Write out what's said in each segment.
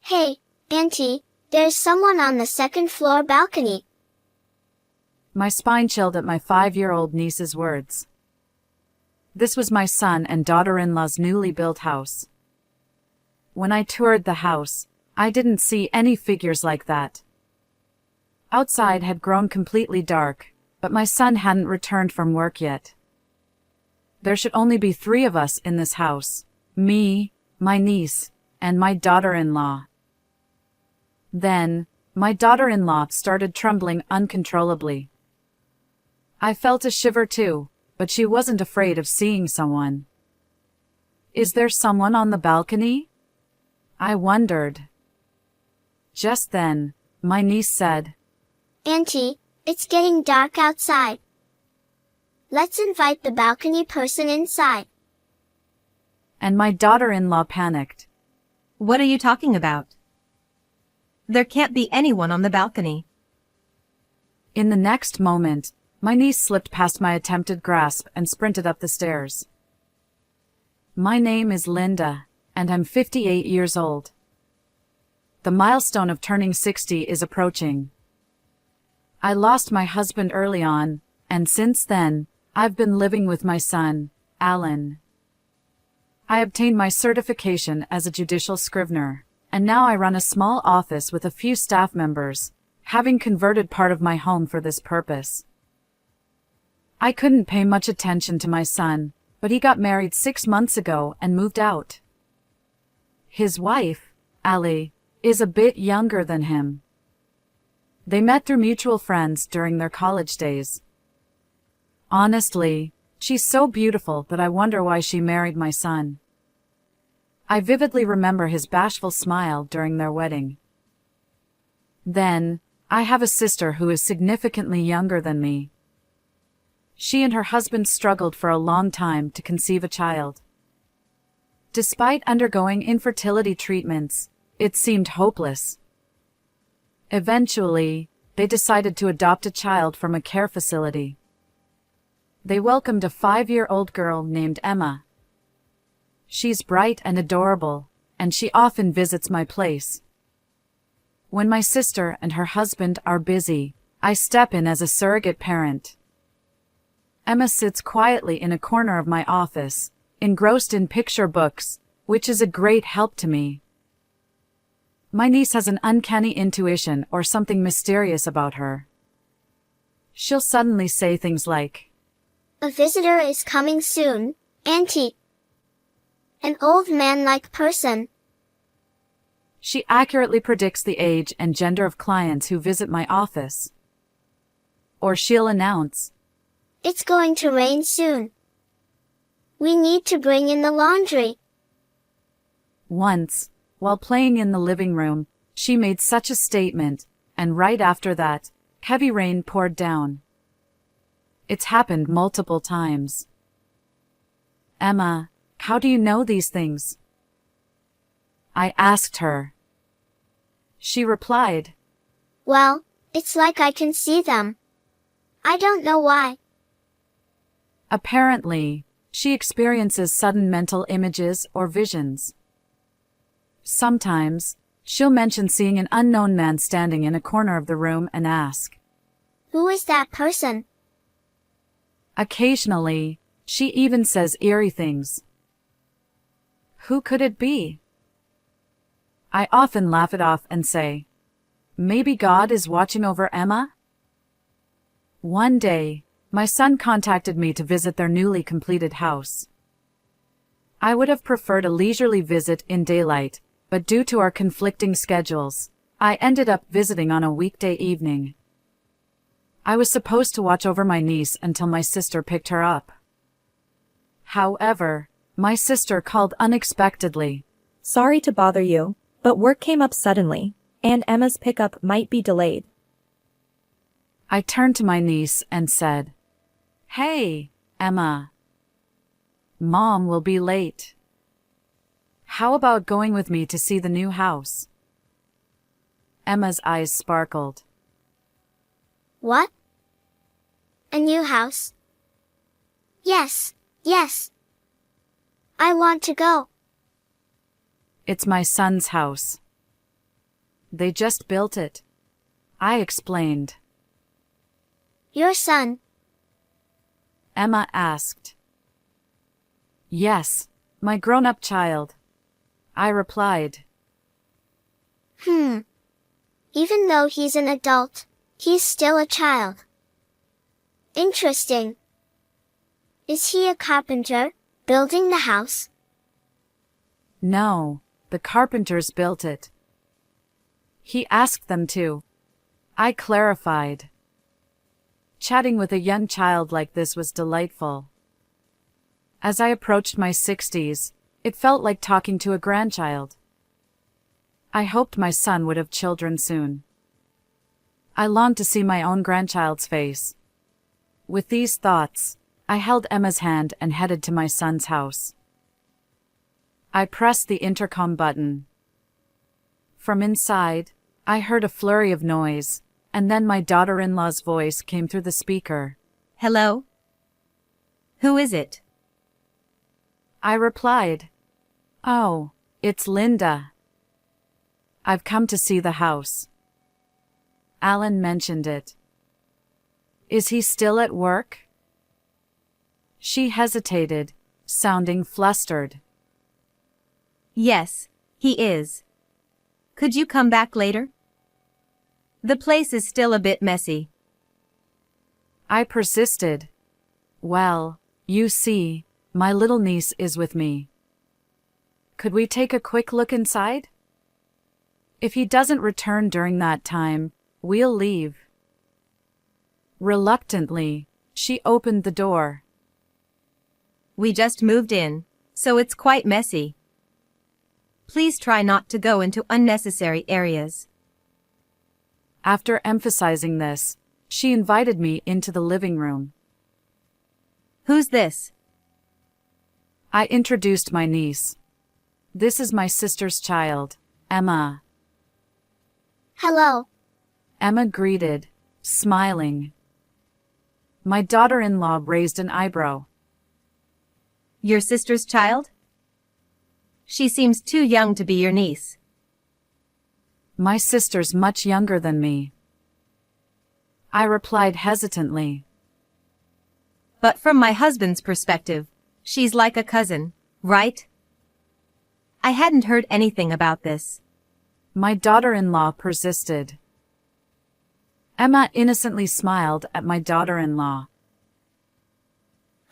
Hey, Auntie, there's someone on the second floor balcony. My spine chilled at my 5-year-old niece's words. This was my son and daughter-in-law's newly built house. When I toured the house, I didn't see any figures like that. Outside had grown completely dark, but my son hadn't returned from work yet. There should only be 3 of us in this house: me, my niece, and my daughter-in-law. Then, my daughter-in-law started trembling uncontrollably. I felt a shiver too, but she wasn't afraid of seeing someone. Is there someone on the balcony? I wondered. Just then, my niece said, Auntie, it's getting dark outside. Let's invite the balcony person inside. And my daughter-in-law panicked. What are you talking about? There can't be anyone on the balcony. In the next moment, my niece slipped past my attempted grasp and sprinted up the stairs. My name is Linda, and I'm 58 years old. The milestone of turning 60 is approaching. I lost my husband early on, and since then, I've been living with my son, Alan. I obtained my certification as a judicial scrivener, and now I run a small office with a few staff members, having converted part of my home for this purpose. I couldn't pay much attention to my son, but he got married 6 months ago and moved out. His wife, Ali, is a bit younger than him. They met through mutual friends during their college days. Honestly, she's so beautiful that I wonder why she married my son. I vividly remember his bashful smile during their wedding. Then, I have a sister who is significantly younger than me. She and her husband struggled for a long time to conceive a child. Despite undergoing infertility treatments, it seemed hopeless. Eventually, they decided to adopt a child from a care facility. They welcomed a 5-year-old girl named Emma. She's bright and adorable, and she often visits my place. When my sister and her husband are busy, I step in as a surrogate parent. Emma sits quietly in a corner of my office, engrossed in picture books, which is a great help to me. My niece has an uncanny intuition or something mysterious about her. She'll suddenly say things like, A visitor is coming soon, Auntie. An old man-like person. She accurately predicts the age and gender of clients who visit my office. Or she'll announce, It's going to rain soon. We need to bring in the laundry. Once, while playing in the living room, she made such a statement, and right after that, heavy rain poured down. It's happened multiple times. Emma, how do you know these things? I asked her. She replied, Well, it's like I can see them. I don't know why. Apparently, she experiences sudden mental images or visions. Sometimes, she'll mention seeing an unknown man standing in a corner of the room and ask, Who is that person? Occasionally, she even says eerie things. Who could it be? I often laugh it off and say, Maybe God is watching over Emma? One day, my son contacted me to visit their newly completed house. I would have preferred a leisurely visit in daylight, but due to our conflicting schedules, I ended up visiting on a weekday evening. I was supposed to watch over my niece until my sister picked her up. However, my sister called unexpectedly. Sorry to bother you, but work came up suddenly, and Emma's pickup might be delayed. I turned to my niece and said, Hey, Emma. Mom will be late. How about going with me to see the new house? Emma's eyes sparkled. What? A new house? Yes, yes. I want to go. It's my son's house. They just built it. I explained. Your son? Emma asked. Yes, my grown-up child. I replied. Even though he's an adult, he's still a child. Interesting. Is he a carpenter, building the house? No, the carpenters built it. He asked them to. I clarified. Chatting with a young child like this was delightful. As I approached my 60s, it felt like talking to a grandchild. I hoped my son would have children soon. I longed to see my own grandchild's face. With these thoughts, I held Emma's hand and headed to my son's house. I pressed the intercom button. From inside, I heard a flurry of noise, and then my daughter-in-law's voice came through the speaker. Hello? Who is it? I replied, Oh, it's Linda. I've come to see the house. Alan mentioned it. Is he still at work? She hesitated, sounding flustered. Yes, he is. Could you come back later? The place is still a bit messy. I persisted. Well, you see, my little niece is with me. Could we take a quick look inside? If he doesn't return during that time, we'll leave. Reluctantly, she opened the door. We just moved in, so it's quite messy. Please try not to go into unnecessary areas. After emphasizing this, she invited me into the living room. Who's this? I introduced my niece. This is my sister's child, Emma. Hello. Emma greeted, smiling. My daughter-in-law raised an eyebrow. Your sister's child? She seems too young to be your niece. My sister's much younger than me. I replied hesitantly. But from my husband's perspective, she's like a cousin, right? I hadn't heard anything about this. My daughter-in-law persisted. Emma innocently smiled at my daughter-in-law.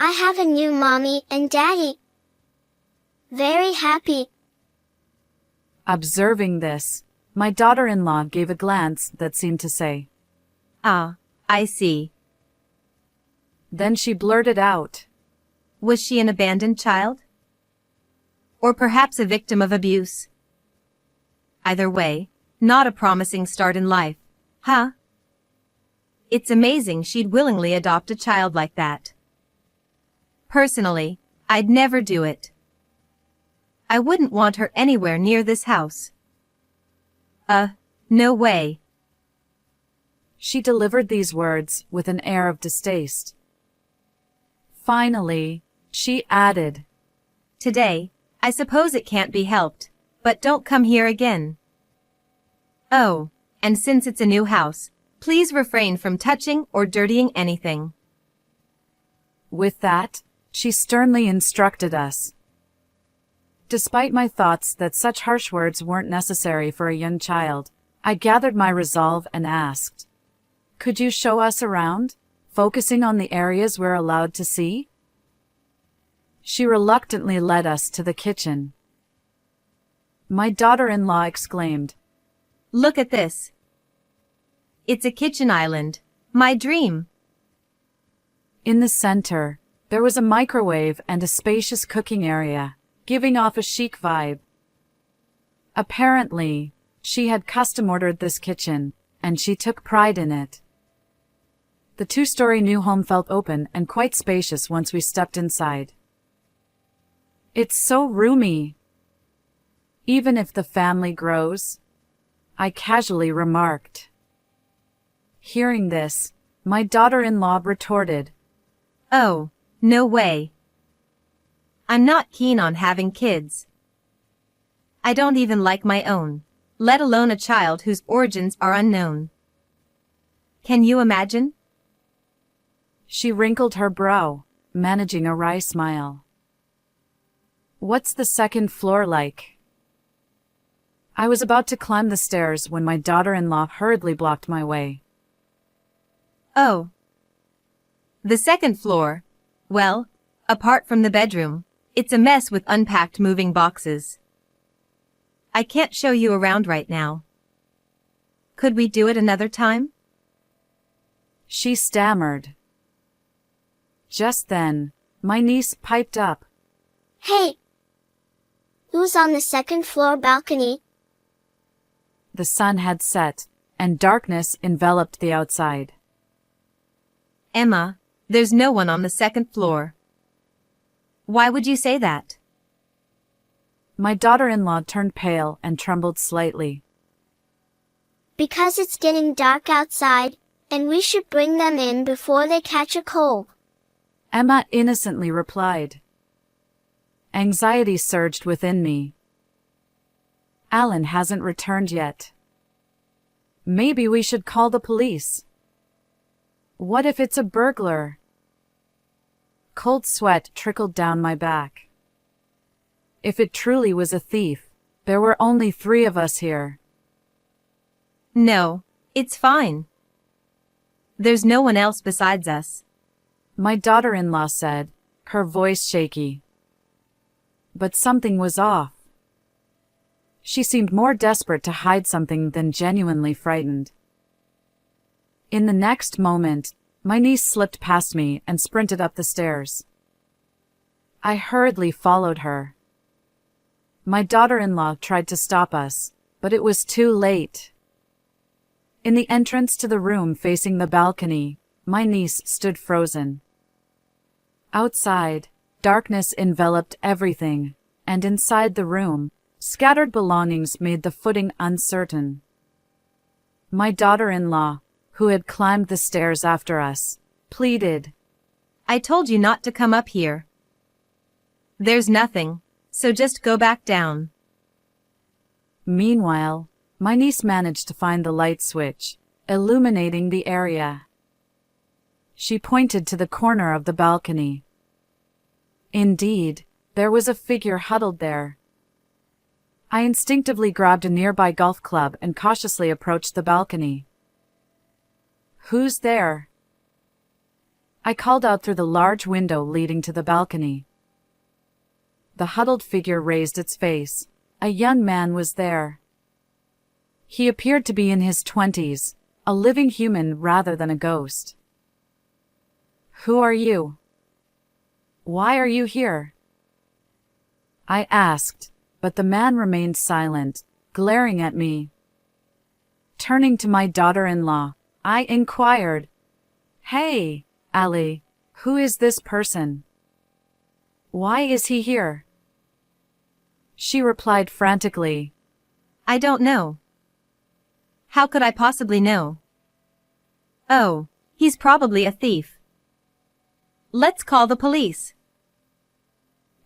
I have a new mommy and daddy. Very happy. Observing this, my daughter-in-law gave a glance that seemed to say, Ah, I see. Then she blurted out, Was she an abandoned child? Or perhaps a victim of abuse? Either way, not a promising start in life, huh? It's amazing she'd willingly adopt a child like that. Personally, I'd never do it. I wouldn't want her anywhere near this house. No way. She delivered these words with an air of distaste. Finally, she added, Today, I suppose it can't be helped, but don't come here again. Oh, and since it's a new house, please refrain from touching or dirtying anything. With that, she sternly instructed us. Despite my thoughts that such harsh words weren't necessary for a young child, I gathered my resolve and asked, Could you show us around, focusing on the areas we're allowed to see? She reluctantly led us to the kitchen. My daughter-in-law exclaimed, Look at this. It's a kitchen island. My dream. In the center, there was a microwave and a spacious cooking area, giving off a chic vibe. Apparently, she had custom-ordered this kitchen, and she took pride in it. The two-story new home felt open and quite spacious once we stepped inside. It's so roomy. Even if the family grows, I casually remarked. Hearing this, my daughter-in-law retorted, Oh, no way. I'm not keen on having kids. I don't even like my own. let alone a child whose origins are unknown. Can you imagine? She wrinkled her brow, managing a wry smile. What's the second floor like? I was about to climb the stairs when my daughter-in-law hurriedly blocked my way. Oh. The second floor. Well, apart from the bedroom, it's a mess with unpacked moving boxes. I can't show you around right now. Could we do it another time? She stammered. Just then, my niece piped up. Hey! Who's on the second floor balcony? The sun had set, and darkness enveloped the outside. Emma, there's no one on the second floor. Why would you say that? My daughter-in-law turned pale and trembled slightly. Because it's getting dark outside, and we should bring them in before they catch a cold. Emma innocently replied. Anxiety surged within me. Alan hasn't returned yet. Maybe we should call the police. What if it's a burglar? Cold sweat trickled down my back. If it truly was a thief, there were only 3 of us here. No, it's fine. There's no one else besides us. My daughter-in-law said, her voice shaky. But something was off. She seemed more desperate to hide something than genuinely frightened. In the next moment, my niece slipped past me and sprinted up the stairs. I hurriedly followed her. My daughter-in-law tried to stop us, but it was too late. In the entrance to the room facing the balcony, my niece stood frozen. Outside, darkness enveloped everything, and inside the room, scattered belongings made the footing uncertain. My daughter-in-law, who had climbed the stairs after us, pleaded. I told you not to come up here. There's nothing, so just go back down. Meanwhile, my niece managed to find the light switch, illuminating the area. She pointed to the corner of the balcony. Indeed, there was a figure huddled there. I instinctively grabbed a nearby golf club and cautiously approached the balcony. Who's there? I called out through the large window leading to the balcony. The huddled figure raised its face. A young man was there. He appeared to be in his 20s, a living human rather than a ghost. Who are you? Why are you here? I asked, but the man remained silent, glaring at me. Turning to my daughter-in-law, I inquired, Hey, Ali, who is this person? Why is he here? She replied frantically, I don't know. How could I possibly know? Oh, he's probably a thief. Let's call the police.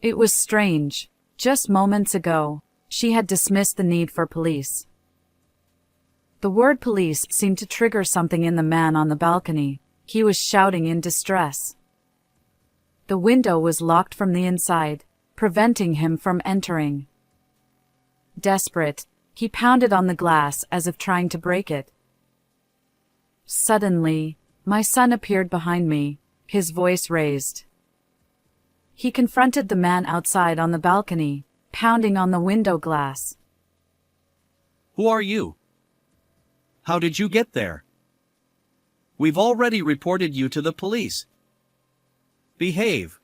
It was strange. Just moments ago, she had dismissed the need for police. The word police seemed to trigger something in the man on the balcony. He was shouting in distress. The window was locked from the inside, preventing him from entering. Desperate, he pounded on the glass as if trying to break it. Suddenly, my son appeared behind me, his voice raised. He confronted the man outside on the balcony, pounding on the window glass. Who are you? How did you get there? We've already reported you to the police. Behave.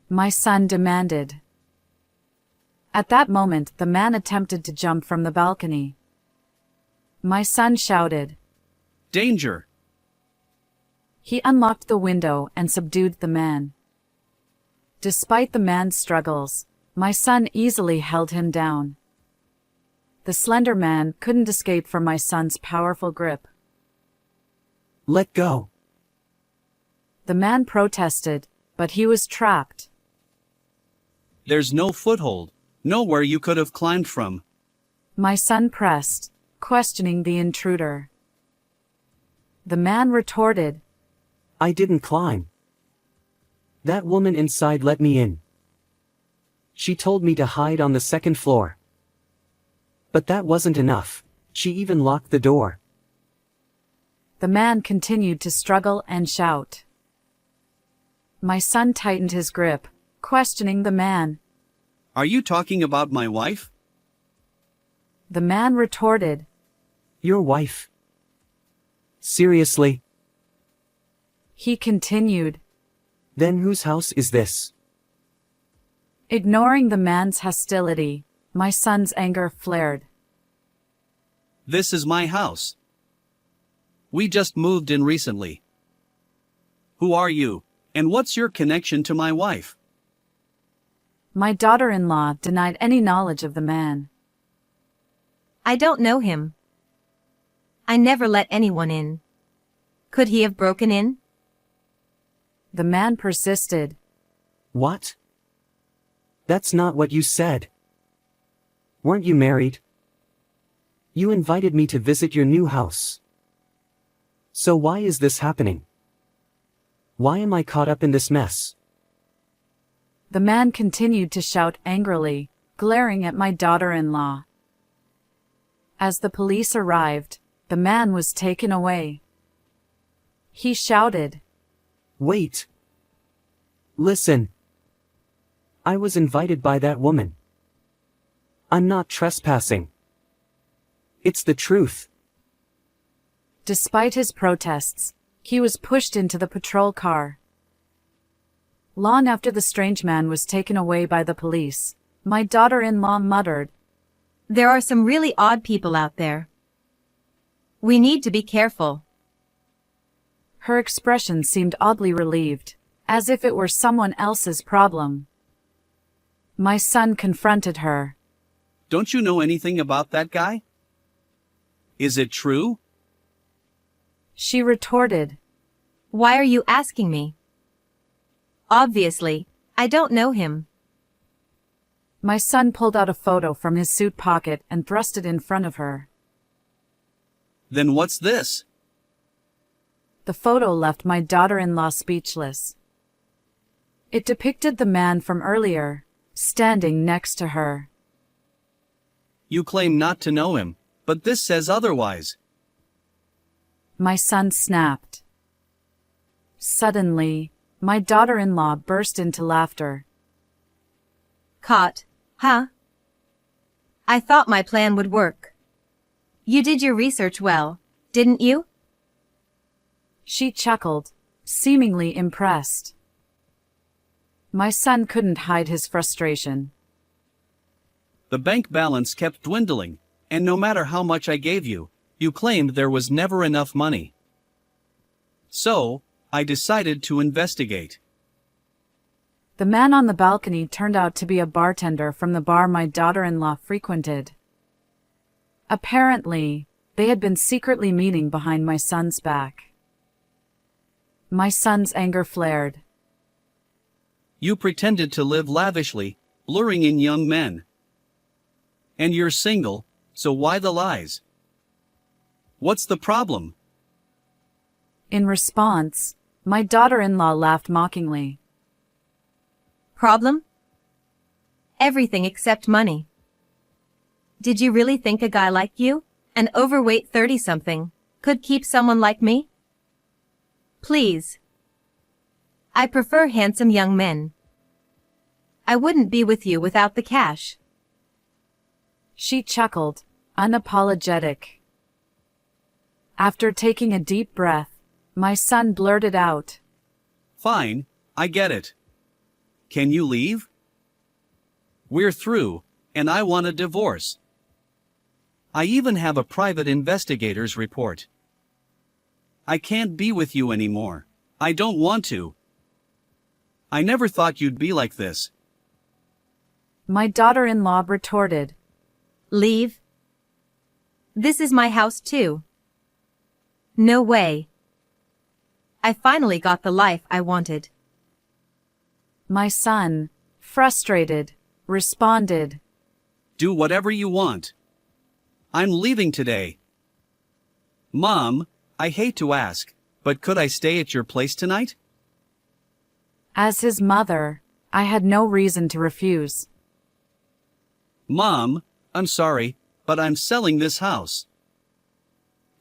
My son demanded. At that moment, the man attempted to jump from the balcony. My son shouted, Danger! He unlocked the window and subdued the man. Despite the man's struggles, my son easily held him down. The slender man couldn't escape from my son's powerful grip. Let go. The man protested, but he was trapped. There's no foothold, nowhere you could have climbed from. My son pressed, questioning the intruder. The man retorted, I didn't climb. That woman inside let me in. She told me to hide on the second floor. But that wasn't enough. She even locked the door. The man continued to struggle and shout. My son tightened his grip, questioning the man. Are you talking about my wife? The man retorted, Your wife? Seriously? He continued, Then whose house is this? ignoring the man's hostility. My son's anger flared. This is my house. We just moved in recently. Who are you, and what's your connection to my wife? My daughter-in-law denied any knowledge of the man. I don't know him. I never let anyone in. Could he have broken in? The man persisted. What? That's not what you said. Weren't you married? You invited me to visit your new house. So why is this happening? Why am I caught up in this mess? The man continued to shout angrily, glaring at my daughter-in-law. As the police arrived, the man was taken away. He shouted, Wait. Listen. I was invited by that woman. I'm not trespassing. It's the truth. Despite his protests, he was pushed into the patrol car. Long after the strange man was taken away by the police, my daughter-in-law muttered, There are some really odd people out there. We need to be careful. Her expression seemed oddly relieved, as if it were someone else's problem. My son confronted her. Don't you know anything about that guy? Is it true? She retorted, Why are you asking me? Obviously, I don't know him. My son pulled out a photo from his suit pocket and thrust it in front of her. Then what's this? The photo left my daughter-in-law speechless. It depicted the man from earlier, standing next to her. You claim not to know him, but this says otherwise. My son snapped. Suddenly, my daughter-in-law burst into laughter. Caught, huh? I thought my plan would work. You did your research well, didn't you? She chuckled, seemingly impressed. My son couldn't hide his frustration. The bank balance kept dwindling, and no matter how much I gave you, you claimed there was never enough money. So, I decided to investigate. The man on the balcony turned out to be a bartender from the bar my daughter-in-law frequented. Apparently, they had been secretly meeting behind my son's back. My son's anger flared. You pretended to live lavishly, luring in young men. And you're single, so why the lies? What's the problem? In response, my daughter-in-law laughed mockingly. Problem? Everything except money. Did you really think a guy like you, an overweight 30-something, could keep someone like me? Please. I prefer handsome young men. I wouldn't be with you without the cash. She chuckled, unapologetic. After taking a deep breath, my son blurted out, Fine, I get it. Can you leave? We're through, and I want a divorce. I even have a private investigator's report. I can't be with you anymore. I don't want to. I never thought you'd be like this. My daughter-in-law retorted, Leave? This is my house too. No way. I finally got the life I wanted. My son, frustrated, responded, Do whatever you want. I'm leaving today. Mom, I hate to ask, but could I stay at your place tonight? As his mother, I had no reason to refuse. Mom, I'm sorry, but I'm selling this house.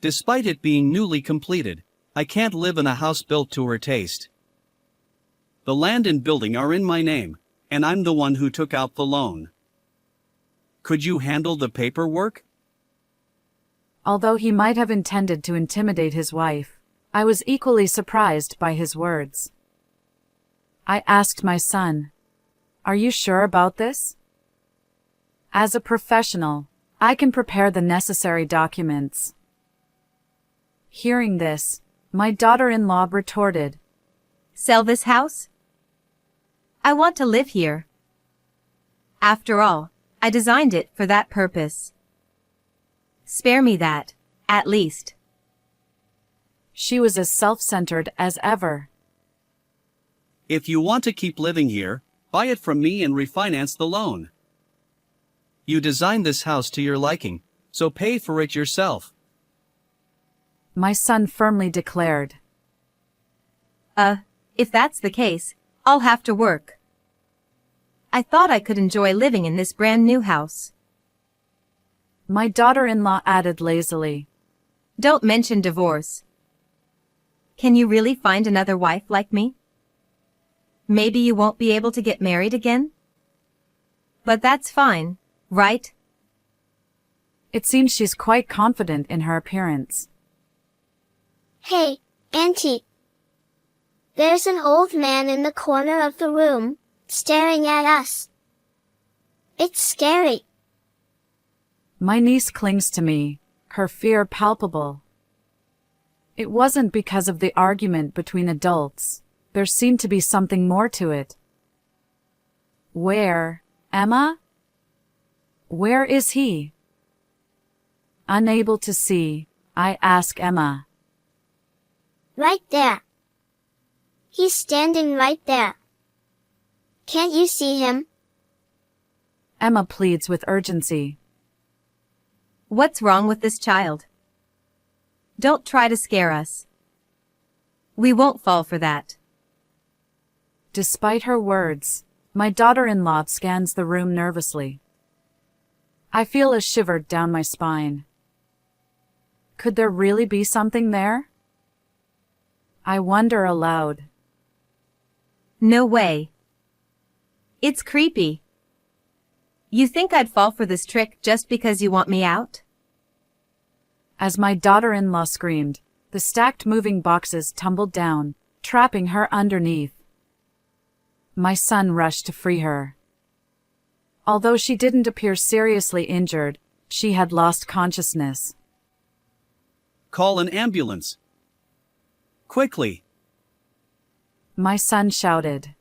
Despite it being newly completed, I can't live in a house built to her taste. The land and building are in my name, and I'm the one who took out the loan. Could you handle the paperwork? Although he might have intended to intimidate his wife, I was equally surprised by his words. I asked my son, "Are you sure about this?" As a professional, I can prepare the necessary documents. Hearing this, my daughter-in-law retorted, Sell this house? I want to live here. After all, I designed it for that purpose. Spare me that, at least. She was as self-centered as ever. If you want to keep living here, buy it from me and refinance the loan. You designed this house to your liking, so pay for it yourself. My son firmly declared. If that's the case, I'll have to work. I thought I could enjoy living in this brand new house. My daughter-in-law added lazily, Don't mention divorce. Can you really find another wife like me? Maybe you won't be able to get married again? But that's fine, right? It seems she's quite confident in her appearance. Hey, Auntie. There's an old man in the corner of the room, staring at us. It's scary. My niece clings to me, her fear palpable. It wasn't because of the argument between adults. There seemed to be something more to it. Where, Emma? Where is he? Unable to see, I ask Emma. Right there. He's standing right there. Can't you see him? Emma pleads with urgency. What's wrong with this child? Don't try to scare us. We won't fall for that. Despite her words, my daughter-in-law scans the room nervously. I feel a shiver down my spine. Could there really be something there? I wonder aloud. No way. It's creepy. You think I'd fall for this trick just because you want me out? As my daughter-in-law screamed, the stacked moving boxes tumbled down, trapping her underneath. My son rushed to free her. Although she didn't appear seriously injured, she had lost consciousness. Call an ambulance. Quickly. My son shouted.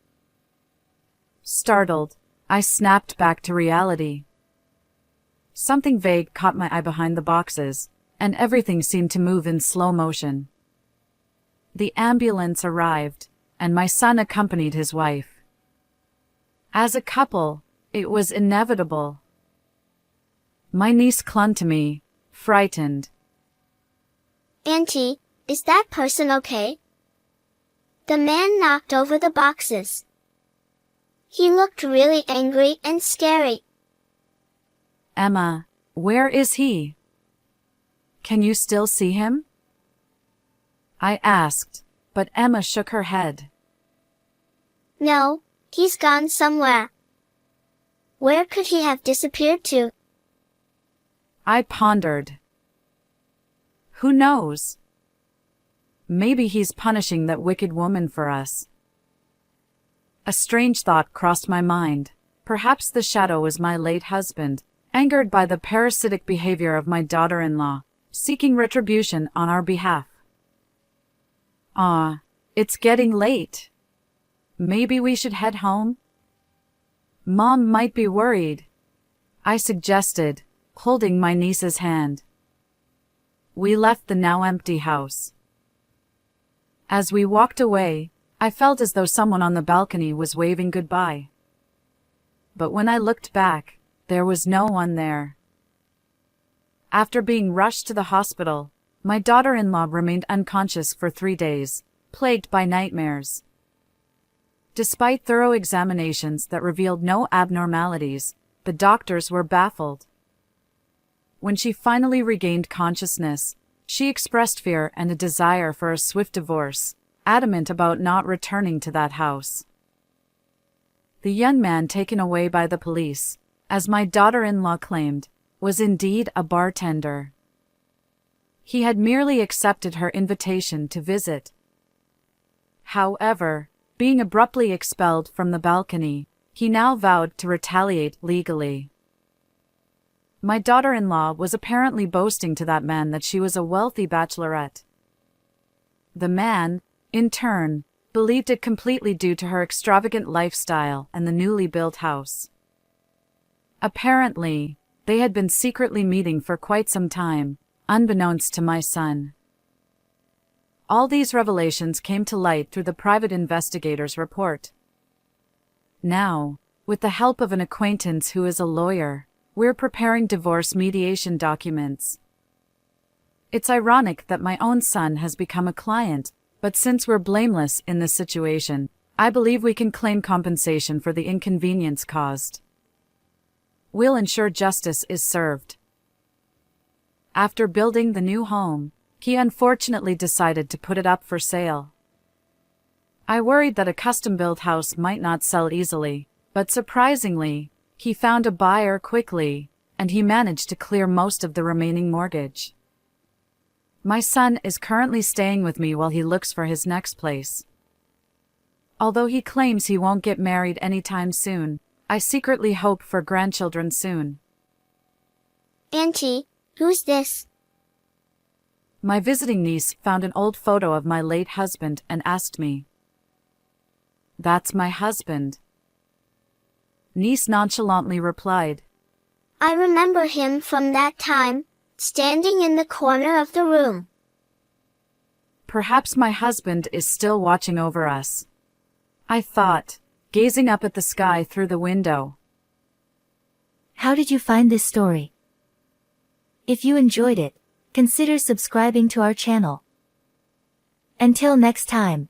Startled, I snapped back to reality. Something vague caught my eye behind the boxes, and everything seemed to move in slow motion. The ambulance arrived, and my son accompanied his wife. As a couple, it was inevitable. My niece clung to me, frightened. Auntie, is that person okay? The man knocked over the boxes. He looked really angry and scary. Emma, where is he? Can you still see him? I asked, but Emma shook her head. No, he's gone somewhere. Where could he have disappeared to? I pondered. Who knows? Maybe he's punishing that wicked woman for us. A strange thought crossed my mind. Perhaps the shadow was my late husband, angered by the parasitic behavior of my daughter-in-law, seeking retribution on our behalf. It's getting late. Maybe we should head home? Mom might be worried, I suggested, holding my niece's hand. We left the now empty house. As we walked away, I felt as though someone on the balcony was waving goodbye. But when I looked back, there was no one there. After being rushed to the hospital, my daughter-in-law remained unconscious for 3 days, plagued by nightmares. Despite thorough examinations that revealed no abnormalities, the doctors were baffled. When she finally regained consciousness, she expressed fear and a desire for a swift divorce, adamant about not returning to that house. The young man taken away by the police, as my daughter-in-law claimed, was indeed a bartender. He had merely accepted her invitation to visit. However, being abruptly expelled from the balcony, he now vowed to retaliate legally. My daughter-in-law was apparently boasting to that man that she was a wealthy bachelorette. The man, in turn, believed it completely due to her extravagant lifestyle and the newly built house. Apparently, they had been secretly meeting for quite some time, unbeknownst to my son. All these revelations came to light through the private investigator's report. Now, with the help of an acquaintance who is a lawyer, we're preparing divorce mediation documents. It's ironic that my own son has become a client, but since we're blameless in this situation, I believe we can claim compensation for the inconvenience caused. We'll ensure justice is served. After building the new home, he unfortunately decided to put it up for sale. I worried that a custom-built house might not sell easily, but surprisingly, he found a buyer quickly, and he managed to clear most of the remaining mortgage. My son is currently staying with me while he looks for his next place. Although he claims he won't get married anytime soon, I secretly hope for grandchildren soon. Auntie, who's this? My visiting niece found an old photo of my late husband and asked me. That's my husband. Niece nonchalantly replied. I remember him from that time, standing in the corner of the room. Perhaps my husband is still watching over us, I thought, gazing up at the sky through the window. How did you find this story? If you enjoyed it, consider subscribing to our channel. Until next time.